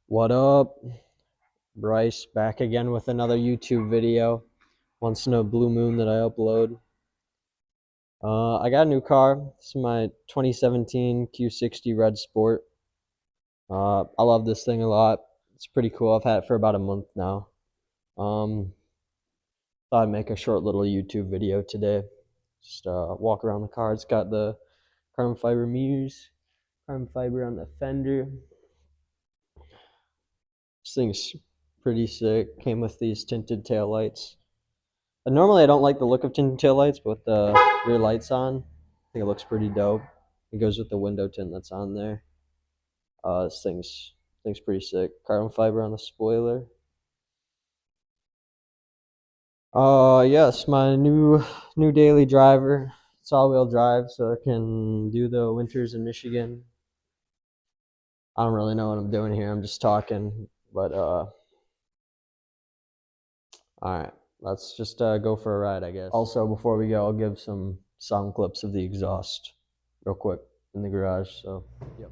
What up? Bryce back again with another YouTube video. Once in a blue moon that I upload. I got a new car. This is my 2017 Q60 Red Sport. I love this thing a lot. It's pretty cool. I've had it for about a month now. Um, Thought I'd make a short little YouTube video today. Just walk around the car. It's got the carbon fiber mirrors, carbon fiber on the fender. This thing's pretty sick. Came with these tinted tail lights. Normally, I don't like the look of tinted tail lights, but with the rear lights on, I think it looks pretty dope. It goes with the window tint that's on there. This thing's pretty sick. Carbon fiber on the spoiler. Yes, my new daily driver. It's all-wheel drive, so I can do the winters in Michigan. I don't really know what I'm doing here. I'm just talking, but all right. Let's just go for a ride, I guess. Also, before we go, I'll give some sound clips of the exhaust real quick in the garage. So, yep.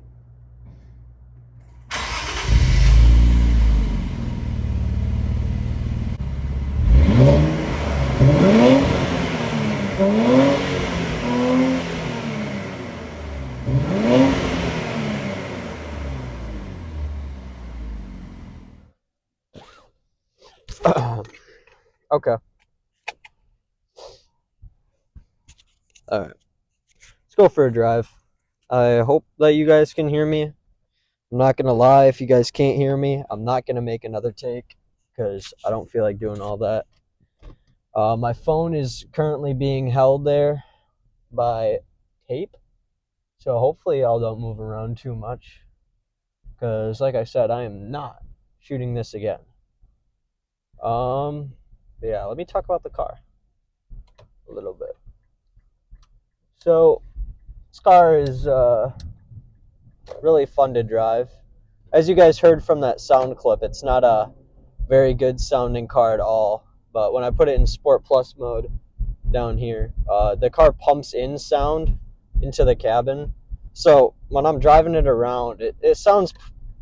Okay. All right. Let's go for a drive. I hope that you guys can hear me. I'm not going to lie. If you guys can't hear me, I'm not going to make another take because I don't feel like doing all that. My phone is currently being held there by tape. So hopefully y'all don't move around too much. Because like I said, I am not shooting this again. Yeah, let me talk about the car a little bit. So this car is really fun to drive. As you guys heard from that sound clip, it's not a very good sounding car at all. But when I put it in Sport Plus mode down here, the car pumps in sound into the cabin. So when I'm driving it around, it sounds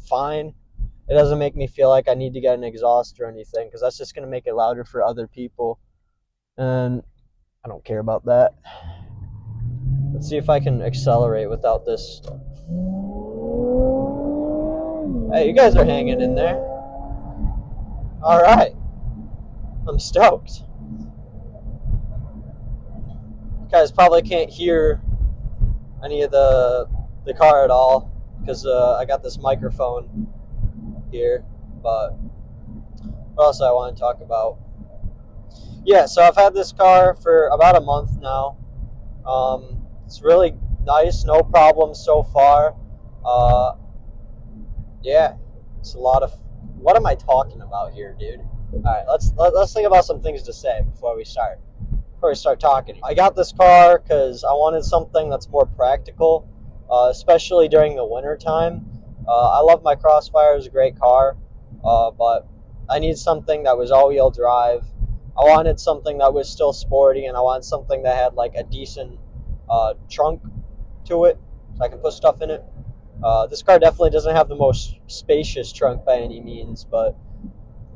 fine. It doesn't make me feel like I need to get an exhaust or anything because that's just going to make it louder for other people. And I don't care about that. Let's see if I can accelerate without this. Hey, you guys are hanging in there. All right. I'm stoked. You guys probably can't hear any of the car at all because I got this microphone here. But what else I want to talk about? Yeah, so I've had this car for about a month now. It's really nice, no problems so far. Yeah, it's a lot of. What am I talking about here, dude? All right, let's think about some things to say before we start talking. I got this car because I wanted something that's more practical, especially during the winter time. I love my Crossfire; it's a great car, but I need something that was all-wheel drive. I wanted something that was still sporty, and I wanted something that had like a decent trunk to it, so I can put stuff in it. This car definitely doesn't have the most spacious trunk by any means, but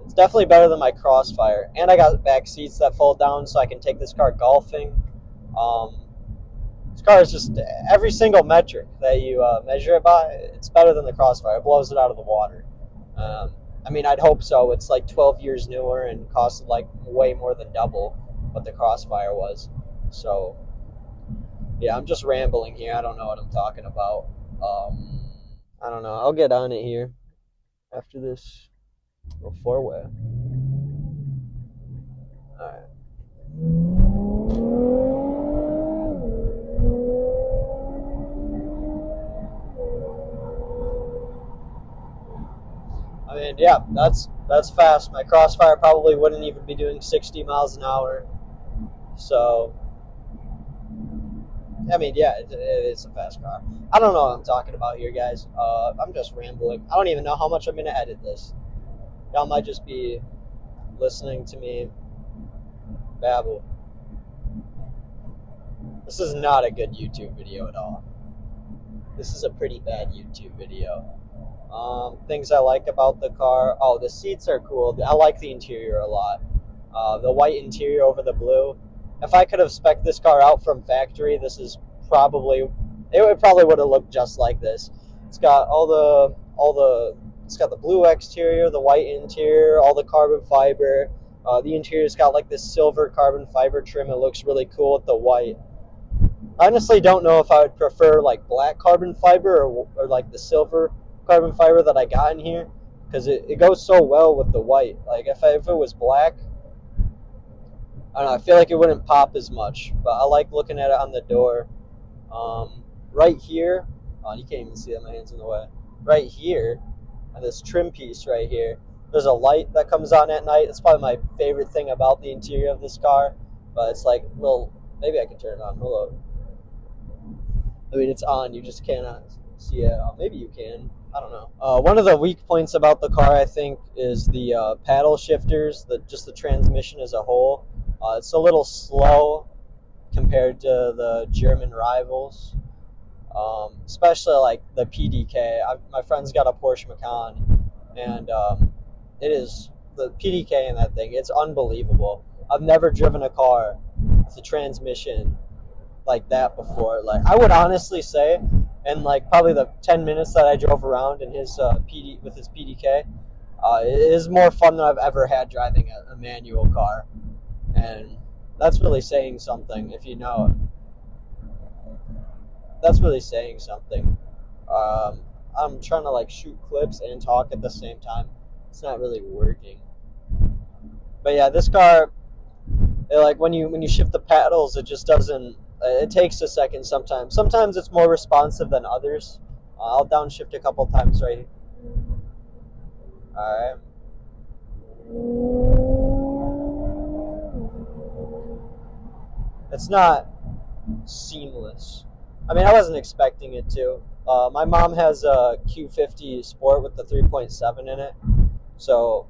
it's definitely better than my Crossfire. And I got back seats that fold down so I can take this car golfing. This car is just every single metric that you measure it by, it's better than the Crossfire. It blows it out of the water. I mean, I'd hope so. It's like 12 years newer and costed like way more than double what the Crossfire was. So, yeah, I'm just rambling here. I don't know what I'm talking about. I don't know. I'll get on it here after this little four-way. All right. I mean, yeah, that's fast. My Crossfire probably wouldn't even be doing 60 miles an hour. So, I mean, yeah, it's a fast car. I don't know what I'm talking about here, guys. I'm just rambling. I don't even know how much I'm going to edit this. Y'all might just be listening to me babble. This is not a good YouTube video at all. This is a pretty bad YouTube video. things I like about the car. Oh, the seats are cool. I like the interior a lot. The white interior over the blue. If I could have spec'd this car out from factory, this is probably, it probably would have looked just like this. It's got it's got the blue exterior, the white interior, all the carbon fiber. The interior's got like this silver carbon fiber trim. It looks really cool with the white. I honestly don't know if I would prefer like black carbon fiber or like the silver carbon fiber that I got in here, because it goes so well with the white. Like if it was black, I don't know, I feel like it wouldn't pop as much, but I like looking at it on the door. Right here, oh, you can't even see that, my hand's in the way. Right here, on this trim piece right here, there's a light that comes on at night. It's probably my favorite thing about the interior of this car, but it's like little, maybe I can turn it on, hold on. I mean, it's on, you just cannot see it. Maybe you can, I don't know. One of the weak points about the car, I think, is the paddle shifters, just the transmission as a whole. It's a little slow compared to the German rivals, especially like the PDK. My friend's got a Porsche Macan, and it is the PDK in that thing. It's unbelievable. I've never driven a car with a transmission like that before. Like I would honestly say, in like probably the 10 minutes that I drove around in his with his PDK, it is more fun than I've ever had driving a manual car, and that's really saying something. If you know it, that's really saying something. I'm trying to like shoot clips and talk at the same time. It's not really working. But yeah, this car, like when you shift the paddles, it just doesn't. It takes a second sometimes. Sometimes it's more responsive than others. I'll downshift a couple times right here. All right. It's not seamless. I mean, I wasn't expecting it to. My mom has a Q50 Sport with the 3.7 in it, so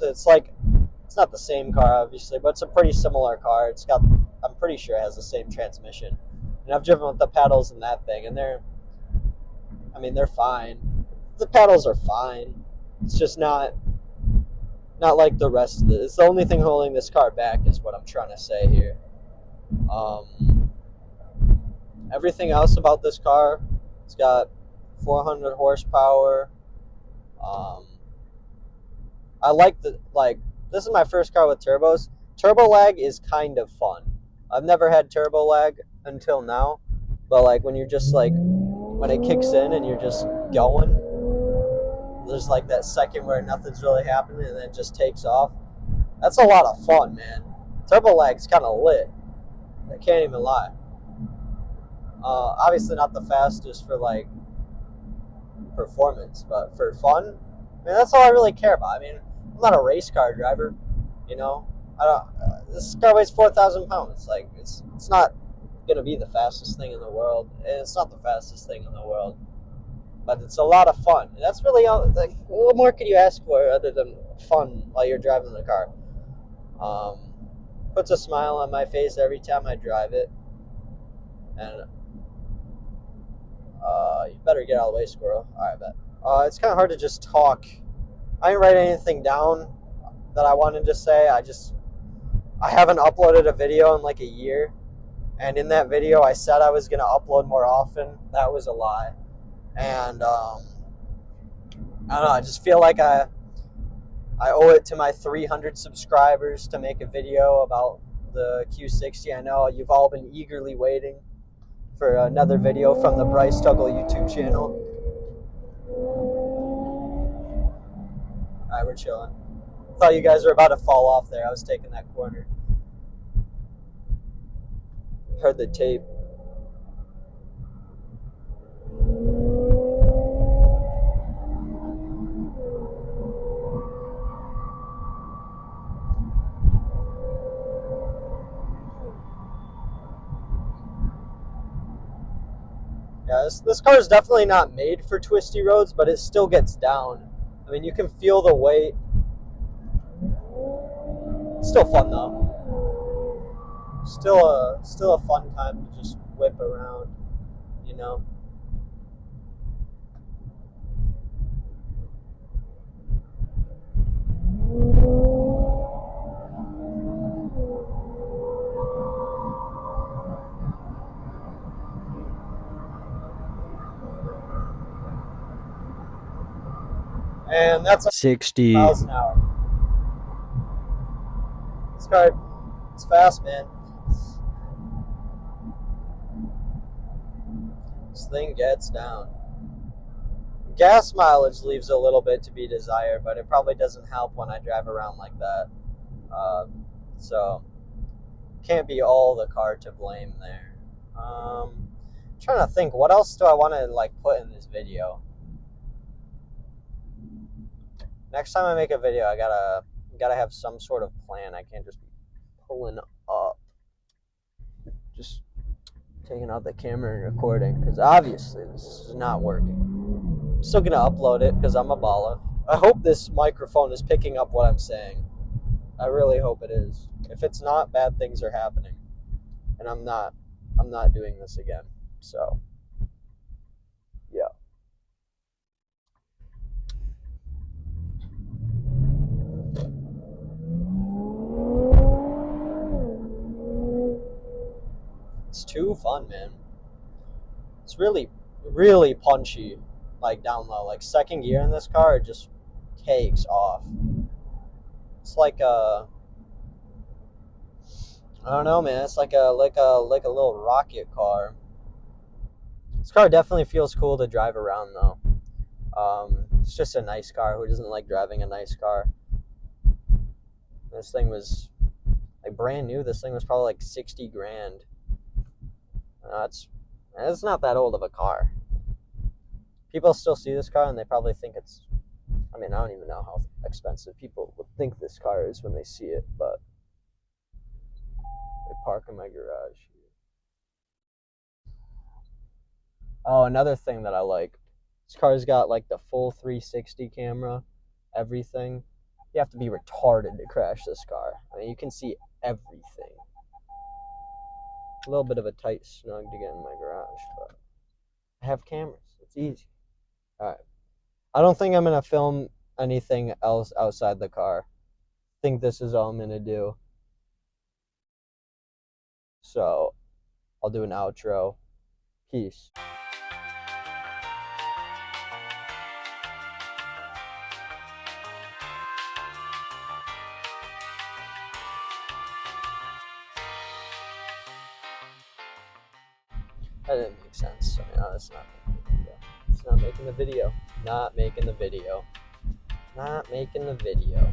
it's like, it's not the same car obviously, but it's a pretty similar car. It's got, I'm pretty sure it has the same transmission, and I've driven with the paddles in that thing, and they're fine. The paddles are fine. It's just not like the rest of it. It's the only thing holding this car back, is what I'm trying to say here. Everything else about this car, it's got 400 horsepower. I like this is my first car with turbos. Turbo lag is kind of fun. I've never had turbo lag until now, but like when you're just like, when it kicks in and you're just going, there's like that second where nothing's really happening and then it just takes off. That's a lot of fun, man. Turbo lag's kind of lit. I can't even lie. Obviously not the fastest for like performance, but for fun, I mean, that's all I really care about. I mean, I'm not a race car driver, you know. I don't. This car weighs 4,000 pounds. Like it's not gonna be the fastest thing in the world, and it's not the fastest thing in the world, but it's a lot of fun. And that's really all. Like, what more could you ask for other than fun while you're driving the car? Puts a smile on my face every time I drive it, and you better get out of the way, squirrel. All right, bet. It's kind of hard to just talk. I didn't write anything down that I wanted to say. I haven't uploaded a video in like a year, and in that video I said I was going to upload more often. That was a lie. And I don't know, I just feel like I owe it to my 300 subscribers to make a video about the Q60. I know you've all been eagerly waiting for another video from the Bryce Tuggle YouTube channel. Alright, we're chilling. Thought you guys were about to fall off there. I was taking that corner. Heard the tape. Yeah, this car is definitely not made for twisty roads, but it still gets down. I mean, you can feel the weight. It's still fun though. Still a fun time to just whip around, you know. And that's like 60 miles an hour. This car, it's fast, man. This thing gets down. Gas mileage leaves a little bit to be desired, but it probably doesn't help when I drive around like that. So can't be all the car to blame there. Trying to think, what else do I want to like put in this video? Next time I make a video, I gotta have some sort of plan. I can't just be pulling up, just taking out the camera and recording, because obviously this is not working. I'm still gonna upload it because I'm a baller. I hope this microphone is picking up what I'm saying. I really hope it is. If it's not, bad things are happening, and I'm not doing this again. So, yeah. It's too fun, man. It's really, really punchy, like down low. Like second gear in this car, it just takes off. It's like I don't know, man. It's like a little rocket car. This car definitely feels cool to drive around, though. It's just a nice car. Who doesn't like driving a nice car? This thing was like brand new. This thing was probably like 60 grand. It's not that old of a car. People still see this car and they probably think it's, I mean, I don't even know how expensive people would think this car is when they see it, but I park in my garage. Oh, another thing that I like, this car's got like the full 360 camera, everything. You have to be retarded to crash this car. I mean, you can see everything. A little bit of a tight snug to get in my garage, but I have cameras. It's easy. All right. I don't think I'm going to film anything else outside the car. I think this is all I'm going to do. So I'll do an outro. Peace. That didn't make sense. I mean, that's not making the video. It's not making the video. Not making the video. Not making the video.